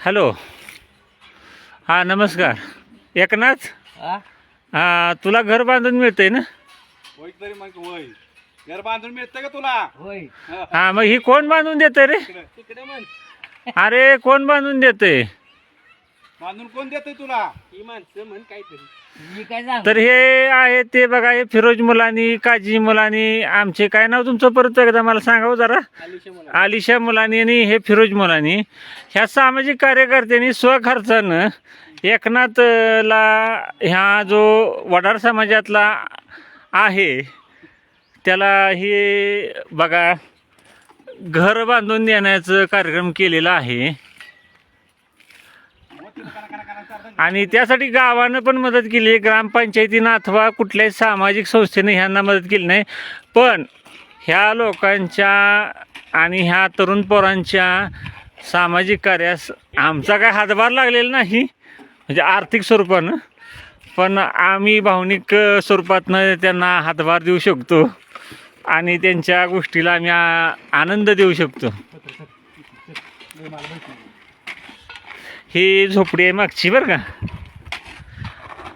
Hello. हां नमस्कार. एकनाथ, हा तुला घर बांधून मिळतंय ना? होय तरी मग होय घर बांधून मिळतं का तुला? होय हां मग ही कोण बांधून देतंय रे? तिकडे म्हण. अरे कोण बांधून देतंय? बांधून कोण देतोय तुला? ही माणसं म्हण काहीतरी. मी काय सांग तर हे आहे ते बघा, हे फिरोज मुलानी, काजी मुलानी, आमचे काय नाव तुमचं परत एकदा मला सांगावं जरा. आलिशा मुलानी आणि हे फिरोज मुलानी, ह्या सामाजिक कार्यकर्त्यांनी स्वखर्चानं एकनाथला, ह्या जो वडार समाजातला आहे त्याला हे बघा घर बांधून देण्याचं कार्यक्रम केलेला आहे. आणि त्यासाठी गावानं पण मदत केली आहे, ग्रामपंचायतीनं अथवा कुठल्याही सामाजिक संस्थेने ह्यांना मदत केली नाही. पण ह्या लोकांच्या आणि ह्या तरुण पोरांच्या सामाजिक कार्यास आमचा काय हातभार लागलेला नाही, म्हणजे आर्थिक स्वरूपानं, पण आम्ही भावनिक स्वरूपातनं त्यांना हातभार देऊ शकतो आणि त्यांच्या गोष्टीला आम्ही आनंद देऊ शकतो. ही झोपडी आहे मागची बरं का.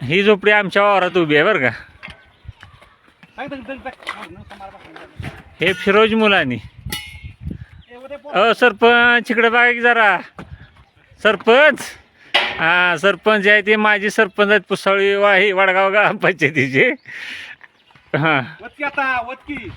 ही झोपडी आमच्या वावरात उभी आहे बरं का. हे फिरोज मुलानी. सरपंच इकडे बघा की जरा. सरपंच, हां सरपंच आहे ते माजी सरपंच आहेत पुसाळी वाही वडगाव ग्रामपंचायतीचे. हां वतकी आता वतकी